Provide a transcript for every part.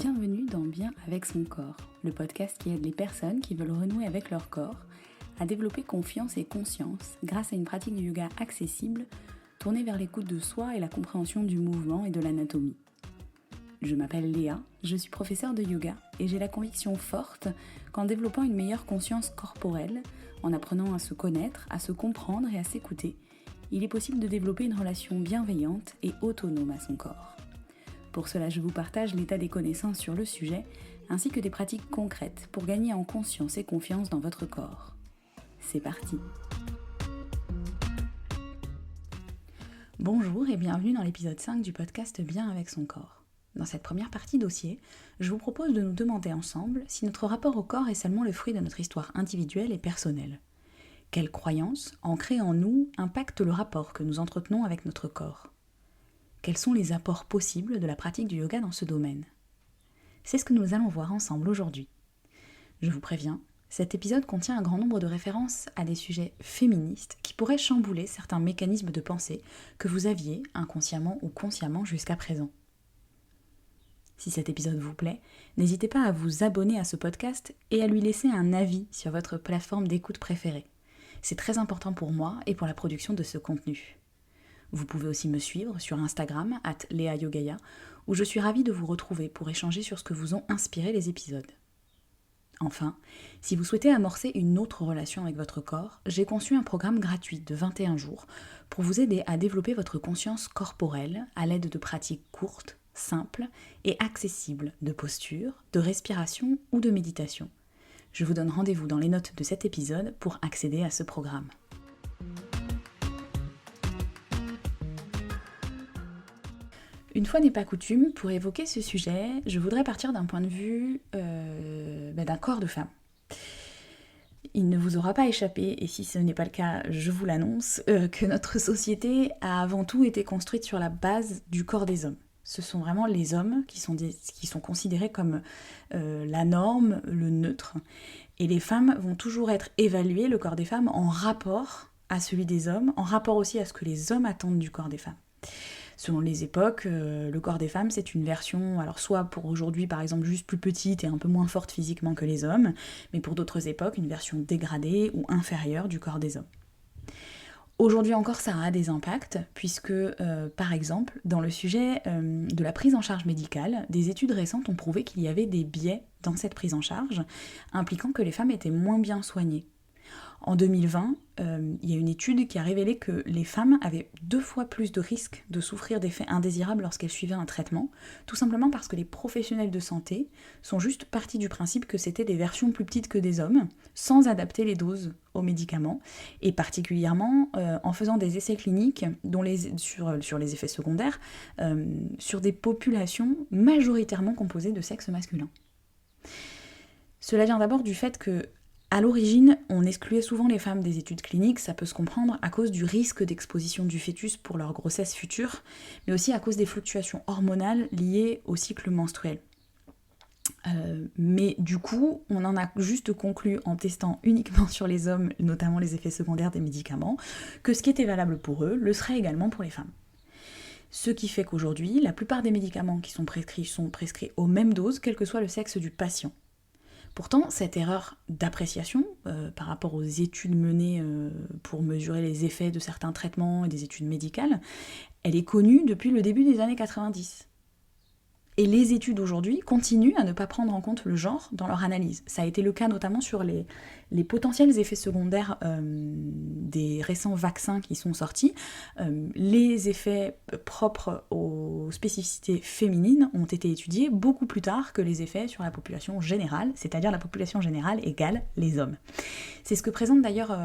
Bienvenue dans Bien avec son corps, le podcast qui aide les personnes qui veulent renouer avec leur corps à développer confiance et conscience grâce à une pratique du yoga accessible, tournée vers l'écoute de soi et la compréhension du mouvement et de l'anatomie. Je m'appelle Léa, je suis professeure de yoga et j'ai la conviction forte qu'en développant une meilleure conscience corporelle, en apprenant à se connaître, à se comprendre et à s'écouter, il est possible de développer une relation bienveillante et autonome à son corps. Pour cela, je vous partage l'état des connaissances sur le sujet, ainsi que des pratiques concrètes pour gagner en conscience et confiance dans votre corps. C'est parti! Bonjour et bienvenue dans l'épisode 5 du podcast Bien avec son corps. Dans cette première partie dossier, je vous propose de nous demander ensemble si notre rapport au corps est seulement le fruit de notre histoire individuelle et personnelle. Quelles croyances, ancrées en nous, impactent le rapport que nous entretenons avec notre corps ? Quels sont les apports possibles de la pratique du yoga dans ce domaine ? C'est ce que nous allons voir ensemble aujourd'hui. Je vous préviens, cet épisode contient un grand nombre de références à des sujets féministes qui pourraient chambouler certains mécanismes de pensée que vous aviez, inconsciemment ou consciemment, jusqu'à présent. Si cet épisode vous plaît, n'hésitez pas à vous abonner à ce podcast et à lui laisser un avis sur votre plateforme d'écoute préférée. C'est très important pour moi et pour la production de ce contenu. Vous pouvez aussi me suivre sur Instagram, @leayogaya, où je suis ravie de vous retrouver pour échanger sur ce que vous ont inspiré les épisodes. Enfin, si vous souhaitez amorcer une autre relation avec votre corps, j'ai conçu un programme gratuit de 21 jours pour vous aider à développer votre conscience corporelle à l'aide de pratiques courtes, simples et accessibles de posture, de respiration ou de méditation. Je vous donne rendez-vous dans les notes de cet épisode pour accéder à ce programme. Une fois n'est pas coutume, pour évoquer ce sujet, je voudrais partir d'un point de vue d'un corps de femme. Il ne vous aura pas échappé, et si ce n'est pas le cas, je vous l'annonce, que notre société a avant tout été construite sur la base du corps des hommes. Ce sont vraiment les hommes qui sont considérés comme la norme, le neutre. Et les femmes vont toujours être évaluées, le corps des femmes, en rapport à celui des hommes, en rapport aussi à ce que les hommes attendent du corps des femmes. Selon les époques, le corps des femmes, c'est une version, alors soit pour aujourd'hui par exemple juste plus petite et un peu moins forte physiquement que les hommes, mais pour d'autres époques, une version dégradée ou inférieure du corps des hommes. Aujourd'hui encore, ça a des impacts, puisque par exemple, dans le sujet de la prise en charge médicale, des études récentes ont prouvé qu'il y avait des biais dans cette prise en charge, impliquant que les femmes étaient moins bien soignées. En 2020, il y a une étude qui a révélé que les femmes avaient 2 fois plus de risques de souffrir d'effets indésirables lorsqu'elles suivaient un traitement, tout simplement parce que les professionnels de santé sont juste partis du principe que c'était des versions plus petites que des hommes, sans adapter les doses aux médicaments, et particulièrement en faisant des essais cliniques sur les effets secondaires, sur des populations majoritairement composées de sexe masculin. Cela vient d'abord du fait que à l'origine, on excluait souvent les femmes des études cliniques, ça peut se comprendre, à cause du risque d'exposition du fœtus pour leur grossesse future, mais aussi à cause des fluctuations hormonales liées au cycle menstruel. Mais du coup, on en a juste conclu en testant uniquement sur les hommes, notamment les effets secondaires des médicaments, que ce qui était valable pour eux le serait également pour les femmes. Ce qui fait qu'aujourd'hui, la plupart des médicaments qui sont prescrits aux mêmes doses, quel que soit le sexe du patient. Pourtant, cette erreur d'appréciation par rapport aux études menées pour mesurer les effets de certains traitements et des études médicales, elle est connue depuis le début des années 90. Et les études aujourd'hui continuent à ne pas prendre en compte le genre dans leur analyse. Ça a été le cas notamment sur les potentiels effets secondaires des récents vaccins qui sont sortis. Les effets propres aux spécificités féminines ont été étudiés beaucoup plus tard que les effets sur la population générale, c'est-à-dire la population générale égale les hommes. C'est ce que présente d'ailleurs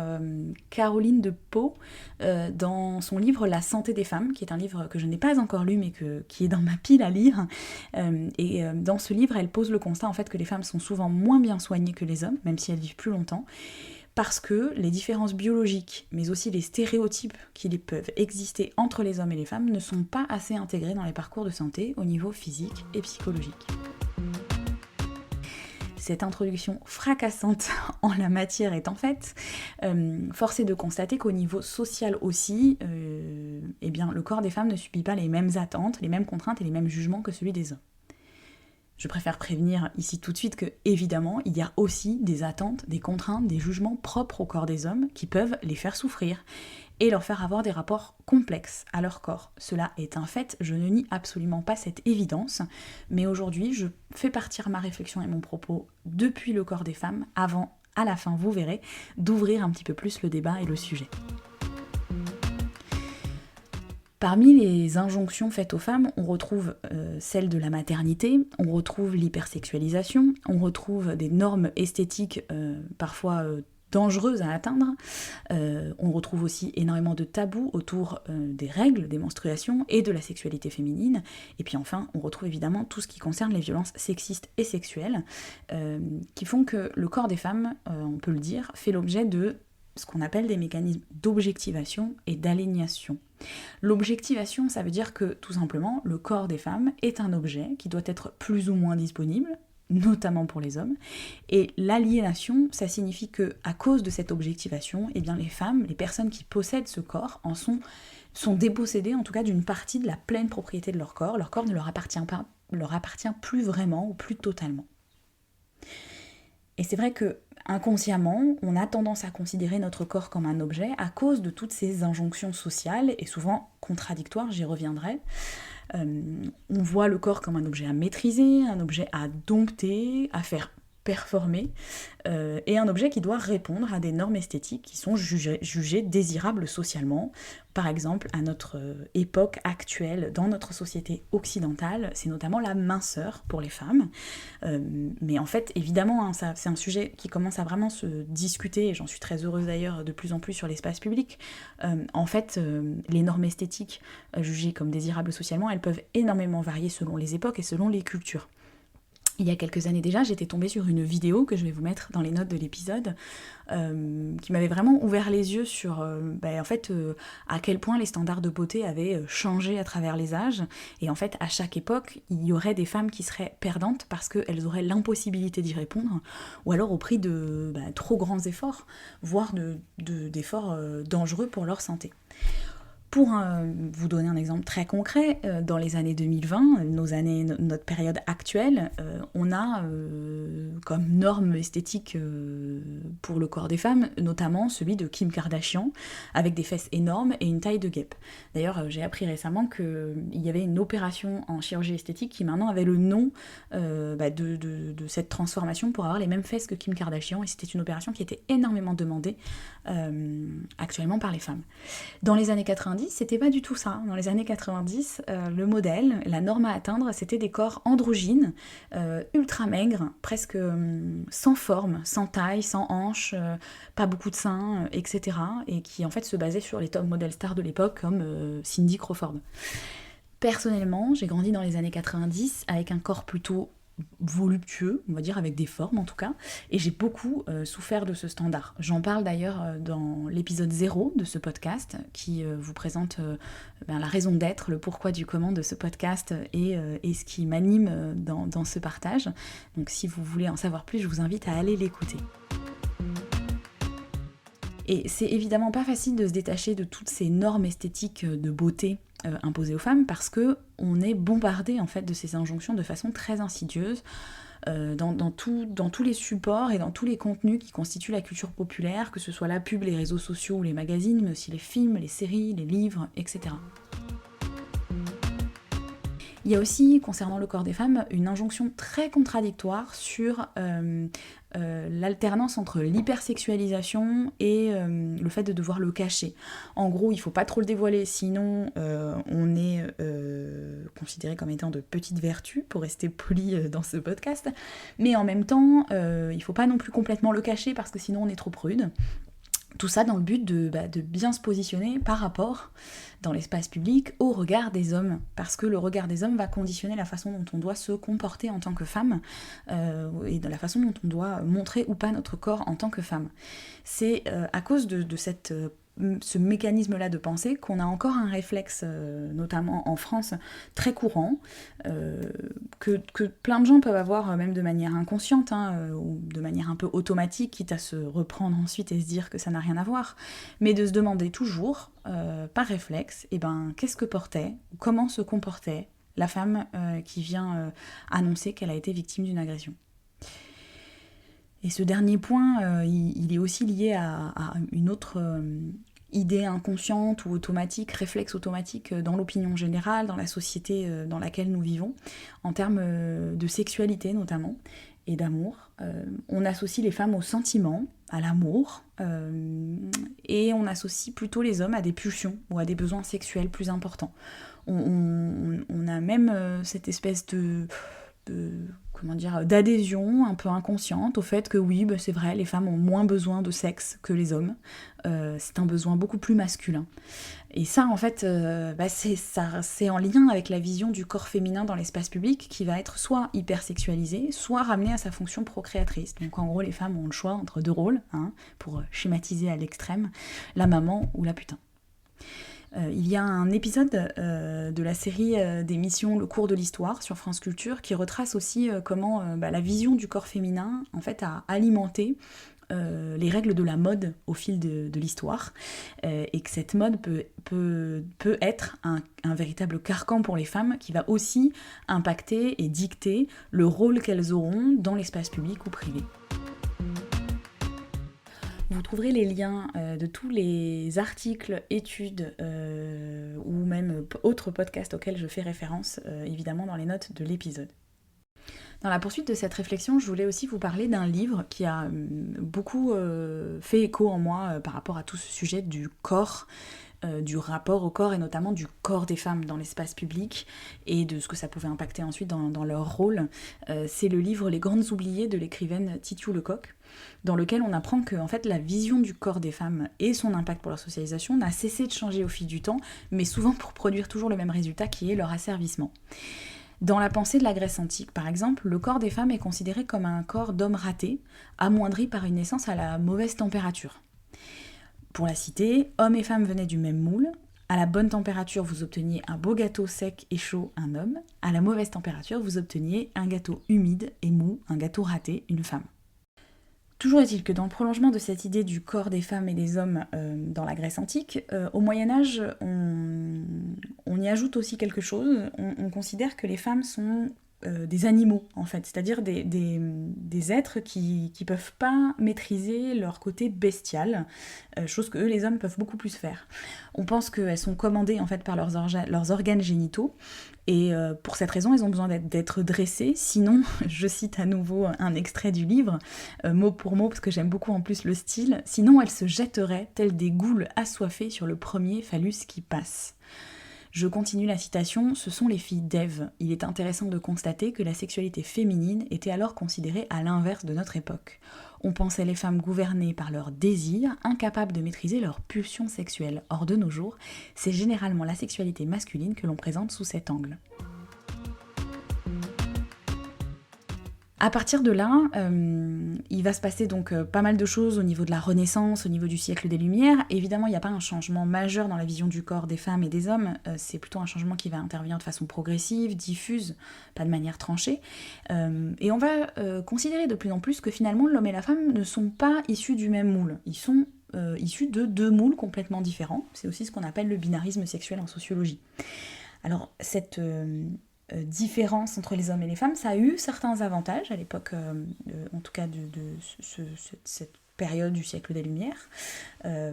Caroline de Pau dans son livre La santé des femmes, qui est un livre que je n'ai pas encore lu mais qui est dans ma pile à lire. Dans ce livre, elle pose le constat en fait que les femmes sont souvent moins bien soignées que les hommes, même si elles vivent plus longtemps, parce que les différences biologiques, mais aussi les stéréotypes qui peuvent exister entre les hommes et les femmes ne sont pas assez intégrés dans les parcours de santé au niveau physique et psychologique. Cette introduction fracassante en la matière étant faite, force est de constater qu'au niveau social aussi, le corps des femmes ne subit pas les mêmes attentes, les mêmes contraintes et les mêmes jugements que celui des hommes. Je préfère prévenir ici tout de suite que, évidemment, il y a aussi des attentes, des contraintes, des jugements propres au corps des hommes qui peuvent les faire souffrir et leur faire avoir des rapports complexes à leur corps. Cela est un fait, je ne nie absolument pas cette évidence, mais aujourd'hui, je fais partir ma réflexion et mon propos depuis le corps des femmes, avant, à la fin, vous verrez, d'ouvrir un petit peu plus le débat et le sujet. Parmi les injonctions faites aux femmes, on retrouve celle de la maternité, on retrouve l'hypersexualisation, on retrouve des normes esthétiques parfois dangereuses à atteindre, on retrouve aussi énormément de tabous autour des règles, des menstruations et de la sexualité féminine, et puis enfin on retrouve évidemment tout ce qui concerne les violences sexistes et sexuelles, qui font que le corps des femmes, on peut le dire, fait l'objet de ce qu'on appelle des mécanismes d'objectivation et d'aliénation. L'objectivation, ça veut dire que, tout simplement, le corps des femmes est un objet qui doit être plus ou moins disponible, notamment pour les hommes, et l'aliénation, ça signifie que, à cause de cette objectivation, eh bien les femmes, les personnes qui possèdent ce corps, sont dépossédées, en tout cas, d'une partie de la pleine propriété de leur corps ne leur appartient plus vraiment ou plus totalement. Et c'est vrai que inconsciemment, on a tendance à considérer notre corps comme un objet à cause de toutes ces injonctions sociales, et souvent contradictoires, j'y reviendrai. On voit le corps comme un objet à maîtriser, un objet à dompter, à faire performer, et un objet qui doit répondre à des normes esthétiques qui sont jugées désirables socialement. Par exemple, à notre époque actuelle, dans notre société occidentale, c'est notamment la minceur pour les femmes. Mais en fait, évidemment, hein, c'est un sujet qui commence à vraiment se discuter, et j'en suis très heureuse d'ailleurs de plus en plus sur l'espace public. En fait, les normes esthétiques jugées comme désirables socialement, elles peuvent énormément varier selon les époques et selon les cultures. Il y a quelques années déjà, j'étais tombée sur une vidéo que je vais vous mettre dans les notes de l'épisode, qui m'avait vraiment ouvert les yeux sur à quel point les standards de beauté avaient changé à travers les âges. Et en fait, à chaque époque, il y aurait des femmes qui seraient perdantes parce qu'elles auraient l'impossibilité d'y répondre, ou alors au prix de trop grands efforts, voire d'efforts dangereux pour leur santé. Pour vous donner un exemple très concret, dans les années 2020, notre période actuelle, on a comme norme esthétique pour le corps des femmes, notamment celui de Kim Kardashian, avec des fesses énormes et une taille de guêpe. D'ailleurs, j'ai appris récemment qu'il y avait une opération en chirurgie esthétique qui maintenant avait le nom de cette transformation pour avoir les mêmes fesses que Kim Kardashian, et c'était une opération qui était énormément demandée actuellement par les femmes. Dans les années 90, c'était pas du tout ça. Dans les années 90, le modèle, la norme à atteindre, c'était des corps androgynes, ultra maigres, presque sans forme, sans taille, sans hanches, pas beaucoup de seins, etc. Et qui en fait se basaient sur les top modèles stars de l'époque comme Cindy Crawford. Personnellement, j'ai grandi dans les années 90 avec un corps plutôt voluptueux, on va dire, avec des formes en tout cas, et j'ai beaucoup souffert de ce standard. J'en parle d'ailleurs dans l'épisode 0 de ce podcast, qui vous présente la raison d'être, le pourquoi du comment de ce podcast et ce qui m'anime dans ce partage. Donc si vous voulez en savoir plus, je vous invite à aller l'écouter. Et c'est évidemment pas facile de se détacher de toutes ces normes esthétiques de beauté imposées aux femmes, parce que on est bombardé en fait de ces injonctions de façon très insidieuse dans tous les supports et dans tous les contenus qui constituent la culture populaire, que ce soit la pub, les réseaux sociaux ou les magazines, mais aussi les films, les séries, les livres, etc. Il y a aussi, concernant le corps des femmes, une injonction très contradictoire sur l'alternance entre l'hypersexualisation et le fait de devoir le cacher. En gros, il ne faut pas trop le dévoiler, sinon on est considéré comme étant de petites vertus, pour rester poli dans ce podcast, mais en même temps, il ne faut pas non plus complètement le cacher, parce que sinon on est trop prude. Tout ça dans le but de bien se positionner par rapport, dans l'espace public, au regard des hommes. Parce que le regard des hommes va conditionner la façon dont on doit se comporter en tant que femme, et de la façon dont on doit montrer ou pas notre corps en tant que femme. C'est à cause de ce mécanisme-là de pensée qu'on a encore un réflexe, notamment en France, très courant, que plein de gens peuvent avoir même de manière inconsciente, ou de manière un peu automatique, quitte à se reprendre ensuite et se dire que ça n'a rien à voir, mais de se demander toujours, par réflexe, qu'est-ce que portait, comment se comportait la femme qui vient annoncer qu'elle a été victime d'une agression. Et ce dernier point, il est aussi lié à une autre idée inconsciente ou automatique, réflexe automatique dans l'opinion générale, dans la société dans laquelle nous vivons, en termes de sexualité notamment, et d'amour. On associe les femmes aux sentiments, à l'amour, et on associe plutôt les hommes à des pulsions ou à des besoins sexuels plus importants. On a même cette espèce d'adhésion un peu inconsciente au fait que oui, c'est vrai, les femmes ont moins besoin de sexe que les hommes. C'est un besoin beaucoup plus masculin. Et ça, en fait, c'est en lien avec la vision du corps féminin dans l'espace public qui va être soit hypersexualisé, soit ramené à sa fonction procréatrice. Donc en gros, les femmes ont le choix entre deux rôles, pour schématiser à l'extrême, la maman ou la putain. Il y a un épisode de la série d'émissions Le cours de l'histoire sur France Culture qui retrace aussi comment la vision du corps féminin en fait a alimenté les règles de la mode au fil de l'histoire et que cette mode peut être un véritable carcan pour les femmes qui va aussi impacter et dicter le rôle qu'elles auront dans l'espace public ou privé. Vous trouverez les liens de tous les articles, études ou même autres podcasts auxquels je fais référence, évidemment dans les notes de l'épisode. Dans la poursuite de cette réflexion, je voulais aussi vous parler d'un livre qui a beaucoup fait écho en moi par rapport à tout ce sujet du corps, du rapport au corps et notamment du corps des femmes dans l'espace public et de ce que ça pouvait impacter ensuite dans leur rôle. C'est le livre Les Grandes Oubliées de l'écrivaine Titiou Lecoq, dans lequel on apprend que en fait, la vision du corps des femmes et son impact pour leur socialisation n'a cessé de changer au fil du temps, mais souvent pour produire toujours le même résultat qui est leur asservissement. Dans la pensée de la Grèce antique, par exemple, le corps des femmes est considéré comme un corps d'homme raté, amoindri par une naissance à la mauvaise température. Pour la citer, hommes et femmes venaient du même moule. À la bonne température, vous obteniez un beau gâteau sec et chaud, un homme. À la mauvaise température, vous obteniez un gâteau humide et mou, un gâteau raté, une femme. Toujours est-il que dans le prolongement de cette idée du corps des femmes et des hommes dans la Grèce antique, au Moyen-Âge, on y ajoute aussi quelque chose. On considère que les femmes sont des animaux, en fait, c'est-à-dire des êtres qui peuvent pas maîtriser leur côté bestial, chose que eux, les hommes, peuvent beaucoup plus faire. On pense qu'elles sont commandées, en fait, par leurs organes génitaux, et pour cette raison, elles ont besoin d'être dressées, sinon, je cite à nouveau un extrait du livre, mot pour mot, parce que j'aime beaucoup en plus le style, sinon elles se jetteraient, telles des goules assoiffées sur le premier phallus qui passe. Je continue la citation, ce sont les filles d'Ève. Il est intéressant de constater que la sexualité féminine était alors considérée à l'inverse de notre époque. On pensait les femmes gouvernées par leurs désirs, incapables de maîtriser leurs pulsions sexuelles. Or de nos jours, c'est généralement la sexualité masculine que l'on présente sous cet angle. À partir de là, il va se passer donc pas mal de choses au niveau de la Renaissance, au niveau du siècle des Lumières. Évidemment, il n'y a pas un changement majeur dans la vision du corps des femmes et des hommes, c'est plutôt un changement qui va intervenir de façon progressive, diffuse, pas de manière tranchée. Et on va considérer de plus en plus que finalement l'homme et la femme ne sont pas issus du même moule. Ils sont issus de deux moules complètement différents. C'est aussi ce qu'on appelle le binarisme sexuel en sociologie. Alors cette différence entre les hommes et les femmes, ça a eu certains avantages à l'époque, en tout cas de cette période du siècle des Lumières,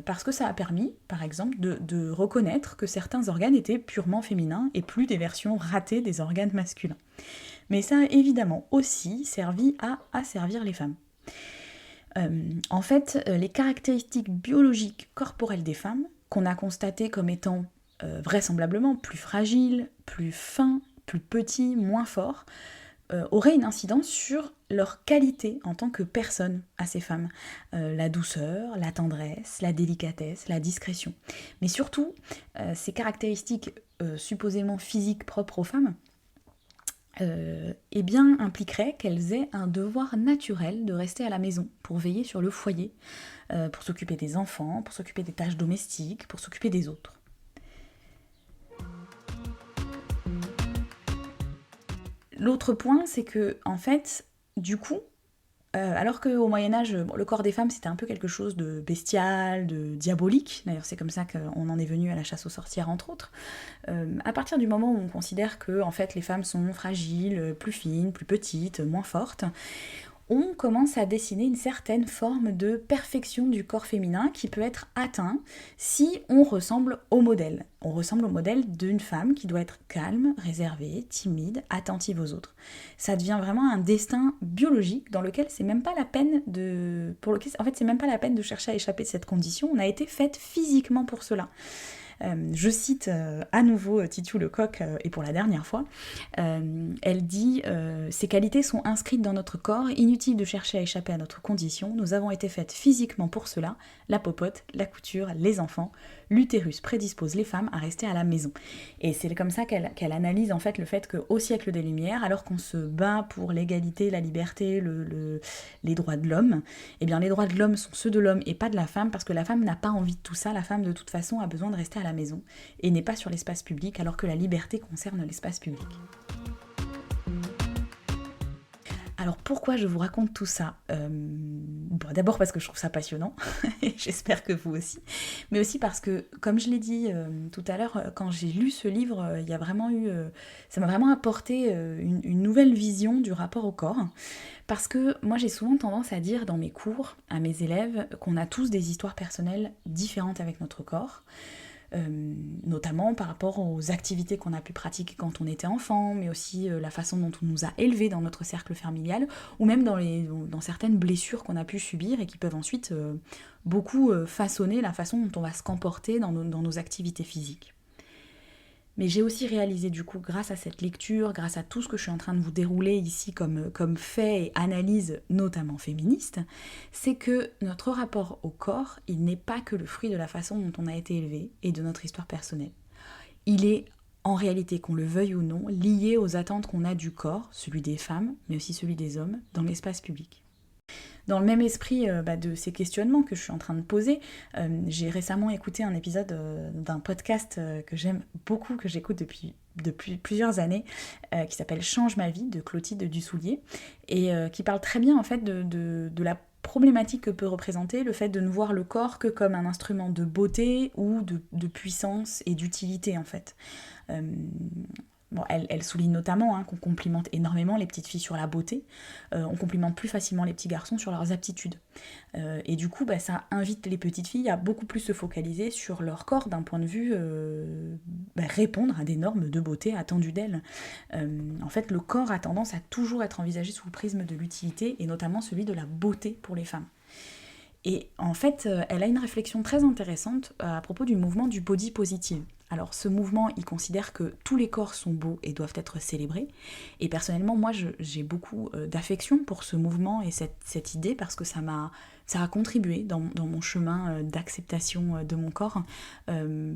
parce que ça a permis, par exemple, de reconnaître que certains organes étaient purement féminins et plus des versions ratées des organes masculins. Mais ça a évidemment aussi servi à asservir les femmes. En fait, les caractéristiques biologiques corporelles des femmes, qu'on a constatées comme étant vraisemblablement plus fragiles, plus fins, plus petits, moins forts, auraient une incidence sur leur qualité en tant que personne à ces femmes. La douceur, la tendresse, la délicatesse, la discrétion. Mais surtout, ces caractéristiques supposément physiques propres aux femmes impliqueraient qu'elles aient un devoir naturel de rester à la maison pour veiller sur le foyer, pour s'occuper des enfants, pour s'occuper des tâches domestiques, pour s'occuper des autres. L'autre point, c'est que, en fait, du coup, Alors qu'au Moyen-Âge, le corps des femmes c'était un peu quelque chose de bestial, de diabolique, d'ailleurs c'est comme ça qu'on en est venu à la chasse aux sorcières entre autres. À partir du moment où on considère que en fait, les femmes sont fragiles, plus fines, plus petites, moins fortes, on commence à dessiner une certaine forme de perfection du corps féminin qui peut être atteint si on ressemble au modèle. On ressemble au modèle d'une femme qui doit être calme, réservée, timide, attentive aux autres. Ça devient vraiment un destin biologique dans lequel c'est même pas la peine de... c'est même pas la peine de chercher à échapper de cette condition. On a été faite physiquement pour cela. Je cite à nouveau Titu Lecoq, et pour la dernière fois, elle dit « Ces qualités sont inscrites dans notre corps, inutile de chercher à échapper à notre condition, nous avons été faites physiquement pour cela, la popote, la couture, les enfants, l'utérus prédispose les femmes à rester à la maison. » Et c'est comme ça qu'elle analyse en fait le fait qu'au siècle des Lumières, alors qu'on se bat pour l'égalité, la liberté, les droits de l'homme, eh bien les droits de l'homme sont ceux de l'homme et pas de la femme, parce que la femme n'a pas envie de tout ça, la femme de toute façon a besoin de rester à la maison et n'est pas sur l'espace public, alors que la liberté concerne l'espace public. Alors pourquoi je vous raconte tout ça d'abord parce que je trouve ça passionnant, et j'espère que vous aussi, mais aussi parce que, comme je l'ai dit tout à l'heure, quand j'ai lu ce livre, il y a vraiment eu, ça m'a vraiment apporté une nouvelle vision du rapport au corps, parce que moi j'ai souvent tendance à dire dans mes cours à mes élèves qu'on a tous des histoires personnelles différentes avec notre corps, notamment par rapport aux activités qu'on a pu pratiquer quand on était enfant, mais aussi la façon dont on nous a élevés dans notre cercle familial, ou même dans certaines blessures qu'on a pu subir et qui peuvent ensuite beaucoup façonner la façon dont on va se comporter dans nos activités physiques. Mais j'ai aussi réalisé du coup, grâce à cette lecture, grâce à tout ce que je suis en train de vous dérouler ici comme fait et analyse, notamment féministe, c'est que notre rapport au corps, il n'est pas que le fruit de la façon dont on a été élevé et de notre histoire personnelle. Il est, en réalité, qu'on le veuille ou non, lié aux attentes qu'on a du corps, celui des femmes, mais aussi celui des hommes, dans l'espace public. Dans le même esprit de ces questionnements que je suis en train de poser, j'ai récemment écouté un épisode d'un podcast que j'aime beaucoup, que j'écoute depuis plusieurs années, qui s'appelle « Change ma vie » de Clotilde Dussoulier, et qui parle très bien en fait de la problématique que peut représenter le fait de ne voir le corps que comme un instrument de beauté ou de puissance et d'utilité en fait. Bon, elle souligne notamment qu'on complimente énormément les petites filles sur la beauté, on complimente plus facilement les petits garçons sur leurs aptitudes. Et du coup, ça invite les petites filles à beaucoup plus se focaliser sur leur corps d'un point de vue répondre à des normes de beauté attendues d'elles. En fait, le corps a tendance à toujours être envisagé sous le prisme de l'utilité, et notamment celui de la beauté pour les femmes. Et en fait, elle a une réflexion très intéressante à propos du mouvement du body positive. Alors ce mouvement, il considère que tous les corps sont beaux et doivent être célébrés. Et personnellement, moi, j'ai beaucoup d'affection pour ce mouvement et cette idée, parce que ça a contribué dans mon chemin d'acceptation de mon corps,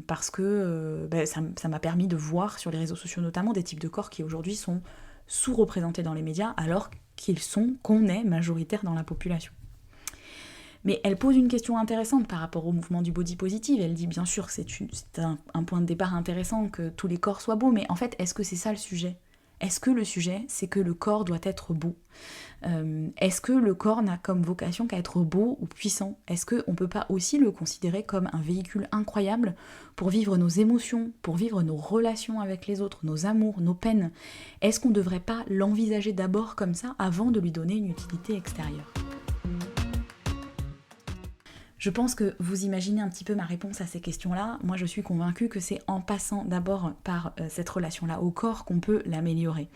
parce que ça m'a permis de voir sur les réseaux sociaux notamment des types de corps qui aujourd'hui sont sous-représentés dans les médias, alors qu'on est majoritaire dans la population. Mais elle pose une question intéressante par rapport au mouvement du body positive. Elle dit bien sûr c'est un point de départ intéressant que tous les corps soient beaux, mais en fait est-ce que c'est ça le sujet ? Est-ce que le sujet c'est que le corps doit être beau ? Est-ce que le corps n'a comme vocation qu'à être beau ou puissant ? Est-ce qu'on ne peut pas aussi le considérer comme un véhicule incroyable pour vivre nos émotions, pour vivre nos relations avec les autres, nos amours, nos peines ? Est-ce qu'on ne devrait pas l'envisager d'abord comme ça avant de lui donner une utilité extérieure ? Je pense que vous imaginez un petit peu ma réponse à ces questions-là. Moi, je suis convaincue que c'est en passant d'abord par cette relation-là au corps qu'on peut l'améliorer.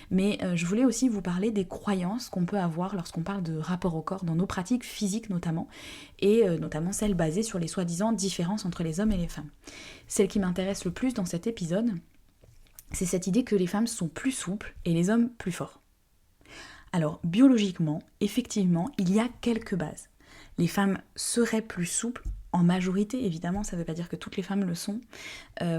Mais je voulais aussi vous parler des croyances qu'on peut avoir lorsqu'on parle de rapport au corps, dans nos pratiques physiques notamment, et notamment celles basées sur les soi-disant différences entre les hommes et les femmes. Celle qui m'intéresse le plus dans cet épisode, c'est cette idée que les femmes sont plus souples et les hommes plus forts. Alors, biologiquement, effectivement, il y a quelques bases. Les femmes seraient plus souples, en majorité évidemment, ça ne veut pas dire que toutes les femmes le sont,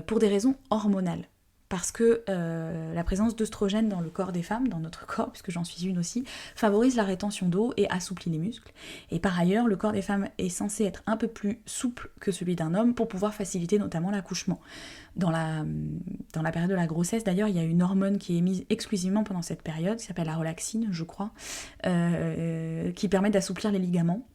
pour des raisons hormonales. parce que la présence d'œstrogène dans le corps des femmes, dans notre corps, puisque j'en suis une aussi, favorise la rétention d'eau et assouplit les muscles. Et par ailleurs, le corps des femmes est censé être un peu plus souple que celui d'un homme pour pouvoir faciliter notamment l'accouchement. Dans la période de la grossesse, d'ailleurs, il y a une hormone qui est émise exclusivement pendant cette période, qui s'appelle la relaxine, je crois, qui permet d'assouplir les ligaments.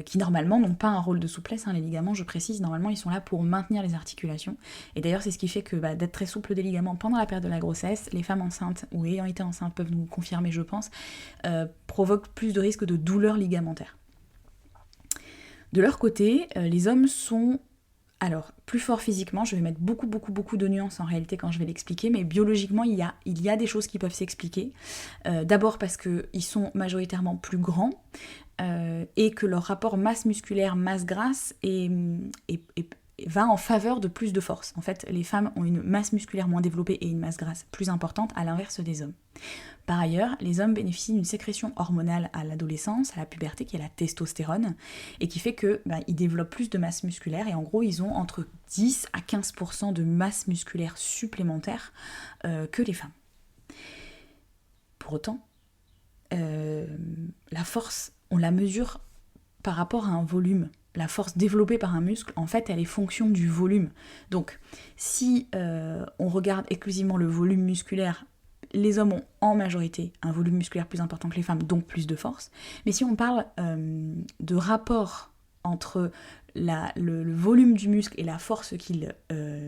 Qui normalement n'ont pas un rôle de souplesse, les ligaments, je précise, normalement ils sont là pour maintenir les articulations. Et d'ailleurs c'est ce qui fait que d'être très souple des ligaments pendant la période de la grossesse, les femmes enceintes ou ayant été enceintes peuvent nous confirmer, je pense, provoquent plus de risques de douleurs ligamentaires. De leur côté, les hommes sont plus forts physiquement, je vais mettre beaucoup de nuances en réalité quand je vais l'expliquer, mais biologiquement il y a des choses qui peuvent s'expliquer. D'abord parce qu'ils sont majoritairement plus grands, et que leur rapport masse musculaire, masse grasse va en faveur de plus de force. En fait, les femmes ont une masse musculaire moins développée et une masse grasse plus importante, à l'inverse des hommes. Par ailleurs, les hommes bénéficient d'une sécrétion hormonale à l'adolescence, à la puberté, qui est la testostérone, et qui fait qu'ils développent plus de masse musculaire, et en gros, ils ont entre 10 à 15% de masse musculaire supplémentaire que les femmes. Pour autant, la force, on la mesure par rapport à un volume. La force développée par un muscle, en fait, elle est fonction du volume. Donc, si on regarde exclusivement le volume musculaire, les hommes ont en majorité un volume musculaire plus important que les femmes, donc plus de force. Mais si on parle de rapport entre le volume du muscle et la force qu'il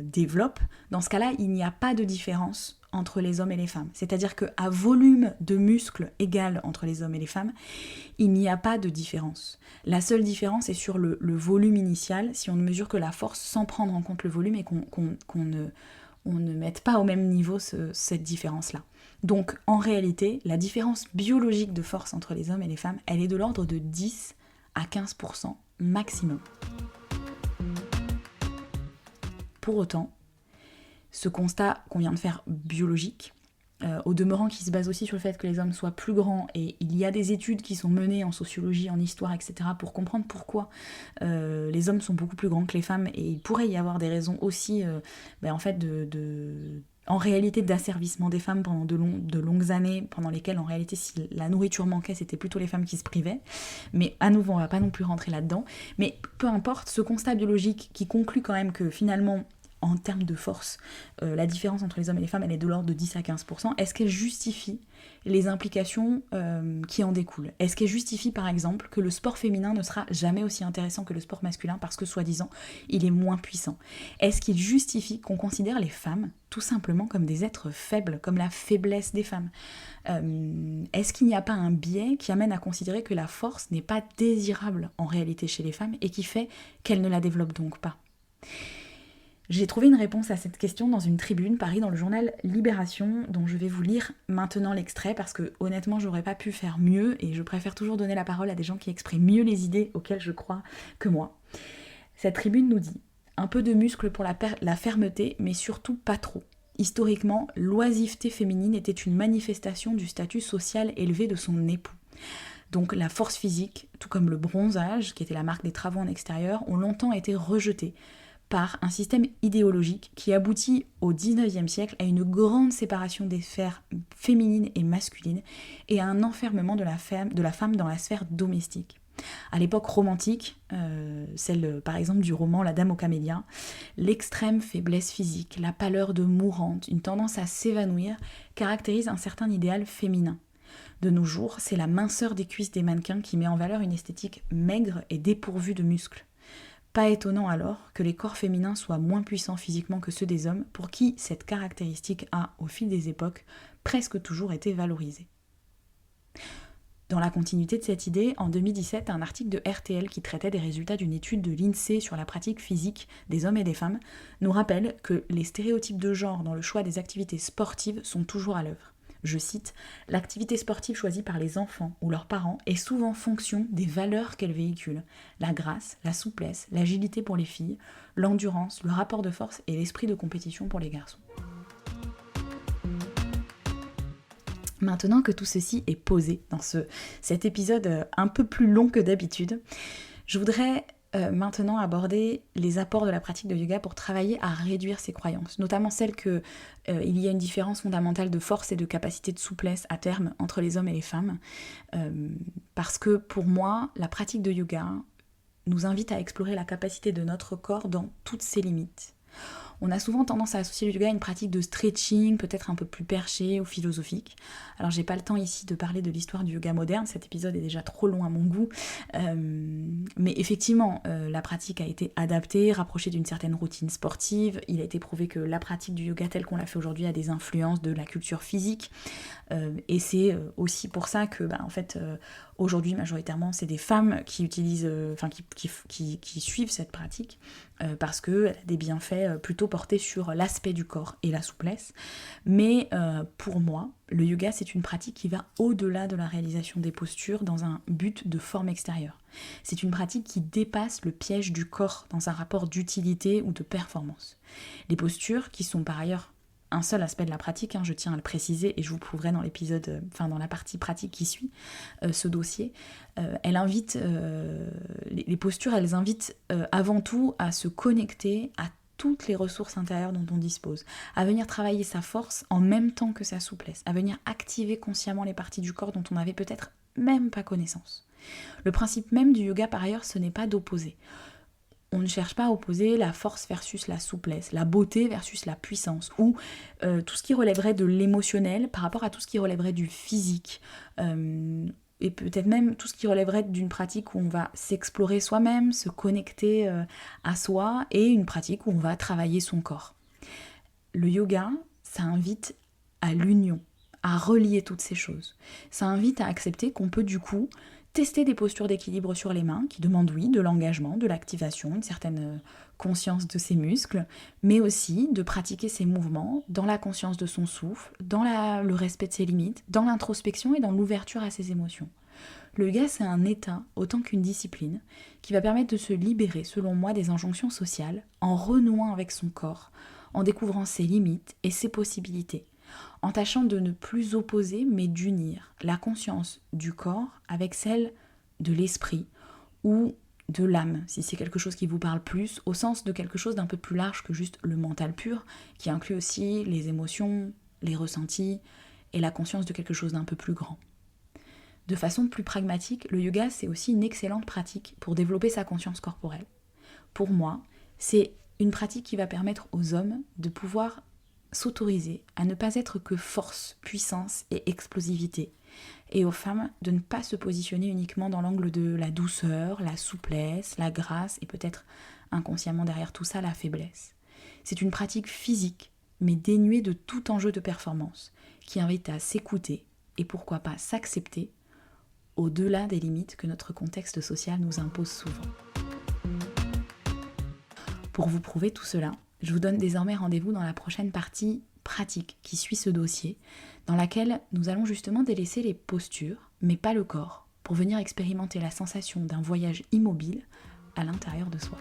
développe, dans ce cas-là, il n'y a pas de différence entre les hommes et les femmes. C'est-à-dire qu'à volume de muscles égal entre les hommes et les femmes, il n'y a pas de différence. La seule différence est sur le volume initial, si on ne mesure que la force sans prendre en compte le volume et qu'on ne mette pas au même niveau cette différence-là. Donc en réalité, la différence biologique de force entre les hommes et les femmes, elle est de l'ordre de 10 à 15% maximum. Pour autant, ce constat qu'on vient de faire biologique, au demeurant qui se base aussi sur le fait que les hommes soient plus grands, et il y a des études qui sont menées en sociologie, en histoire, etc. pour comprendre pourquoi les hommes sont beaucoup plus grands que les femmes, et il pourrait y avoir des raisons aussi en réalité d'asservissement des femmes pendant de longues années, pendant lesquelles en réalité si la nourriture manquait, c'était plutôt les femmes qui se privaient. Mais à nouveau, on va pas non plus rentrer là-dedans. Mais peu importe, ce constat biologique qui conclut quand même que finalement, en termes de force, la différence entre les hommes et les femmes, elle est de l'ordre de 10 à 15%. Est-ce qu'elle justifie les implications qui en découlent ? Est-ce qu'elle justifie par exemple que le sport féminin ne sera jamais aussi intéressant que le sport masculin parce que soi-disant il est moins puissant ? Est-ce qu'il justifie qu'on considère les femmes tout simplement comme des êtres faibles, comme la faiblesse des femmes ? Est-ce qu'il n'y a pas un biais qui amène à considérer que la force n'est pas désirable en réalité chez les femmes et qui fait qu'elles ne la développent donc pas ? J'ai trouvé une réponse à cette question dans une tribune parue dans le journal Libération, dont je vais vous lire maintenant l'extrait parce que honnêtement j'aurais pas pu faire mieux et je préfère toujours donner la parole à des gens qui expriment mieux les idées auxquelles je crois que moi. Cette tribune nous dit « Un peu de muscle pour la fermeté, mais surtout pas trop. Historiquement, l'oisiveté féminine était une manifestation du statut social élevé de son époux. Donc la force physique, tout comme le bronzage, qui était la marque des travaux en extérieur, ont longtemps été rejetés par un système idéologique qui aboutit au XIXe siècle à une grande séparation des sphères féminines et masculines et à un enfermement de la femme dans la sphère domestique. À l'époque romantique, celle par exemple du roman La Dame aux camélias, l'extrême faiblesse physique, la pâleur de mourante, une tendance à s'évanouir caractérise un certain idéal féminin. De nos jours, c'est la minceur des cuisses des mannequins qui met en valeur une esthétique maigre et dépourvue de muscles. Pas étonnant alors que les corps féminins soient moins puissants physiquement que ceux des hommes, pour qui cette caractéristique a, au fil des époques, presque toujours été valorisée. Dans la continuité de cette idée, en 2017, un article de RTL qui traitait des résultats d'une étude de l'INSEE sur la pratique physique des hommes et des femmes nous rappelle que les stéréotypes de genre dans le choix des activités sportives sont toujours à l'œuvre. Je cite, « L'activité sportive choisie par les enfants ou leurs parents est souvent fonction des valeurs qu'elle véhicule. La grâce, la souplesse, l'agilité pour les filles, l'endurance, le rapport de force et l'esprit de compétition pour les garçons. » Maintenant que tout ceci est posé dans cet épisode un peu plus long que d'habitude, je voudrais maintenant aborder les apports de la pratique de yoga pour travailler à réduire ces croyances, notamment celle que il y a une différence fondamentale de force et de capacité de souplesse à terme entre les hommes et les femmes. Parce que pour moi, la pratique de yoga nous invite à explorer la capacité de notre corps dans toutes ses limites. On a souvent tendance à associer le yoga à une pratique de stretching, peut-être un peu plus perchée ou philosophique. Alors j'ai pas le temps ici de parler de l'histoire du yoga moderne, cet épisode est déjà trop long à mon goût. Mais effectivement, la pratique a été adaptée, rapprochée d'une certaine routine sportive. Il a été prouvé que la pratique du yoga telle qu'on l'a fait aujourd'hui a des influences de la culture physique. Et c'est aussi pour ça que, en fait, aujourd'hui, majoritairement, c'est des femmes qui utilisent, qui suivent cette pratique parce qu'elle a des bienfaits plutôt portés sur l'aspect du corps et la souplesse. Mais pour moi, le yoga, c'est une pratique qui va au-delà de la réalisation des postures dans un but de forme extérieure. C'est une pratique qui dépasse le piège du corps dans un rapport d'utilité ou de performance. Les postures, qui sont par ailleurs un seul aspect de la pratique, je tiens à le préciser, et je vous prouverai dans l'épisode, dans la partie pratique qui suit ce dossier, les postures, elles invitent avant tout à se connecter à toutes les ressources intérieures dont on dispose, à venir travailler sa force en même temps que sa souplesse, à venir activer consciemment les parties du corps dont on n'avait peut-être même pas connaissance. Le principe même du yoga, par ailleurs, ce n'est pas d'opposer. On ne cherche pas à opposer la force versus la souplesse, la beauté versus la puissance, ou tout ce qui relèverait de l'émotionnel par rapport à tout ce qui relèverait du physique, et peut-être même tout ce qui relèverait d'une pratique où on va s'explorer soi-même, se connecter à soi, et une pratique où on va travailler son corps. Le yoga, ça invite à l'union, à relier toutes ces choses. Ça invite à accepter qu'on peut du coup tester des postures d'équilibre sur les mains qui demandent, oui, de l'engagement, de l'activation, une certaine conscience de ses muscles, mais aussi de pratiquer ses mouvements dans la conscience de son souffle, dans le respect de ses limites, dans l'introspection et dans l'ouverture à ses émotions. Le yoga, c'est un état autant qu'une discipline qui va permettre de se libérer, selon moi, des injonctions sociales en renouant avec son corps, en découvrant ses limites et ses possibilités, en tâchant de ne plus opposer mais d'unir la conscience du corps avec celle de l'esprit ou de l'âme, si c'est quelque chose qui vous parle plus, au sens de quelque chose d'un peu plus large que juste le mental pur, qui inclut aussi les émotions, les ressentis et la conscience de quelque chose d'un peu plus grand. De façon plus pragmatique, le yoga, c'est aussi une excellente pratique pour développer sa conscience corporelle. Pour moi, c'est une pratique qui va permettre aux hommes de pouvoir s'autoriser à ne pas être que force, puissance et explosivité, et aux femmes de ne pas se positionner uniquement dans l'angle de la douceur, la souplesse, la grâce et peut-être inconsciemment derrière tout ça la faiblesse. C'est une pratique physique, mais dénuée de tout enjeu de performance, qui invite à s'écouter et pourquoi pas s'accepter au-delà des limites que notre contexte social nous impose souvent. Pour vous prouver tout cela, je vous donne désormais rendez-vous dans la prochaine partie pratique qui suit ce dossier, dans laquelle nous allons justement délaisser les postures, mais pas le corps, pour venir expérimenter la sensation d'un voyage immobile à l'intérieur de soi.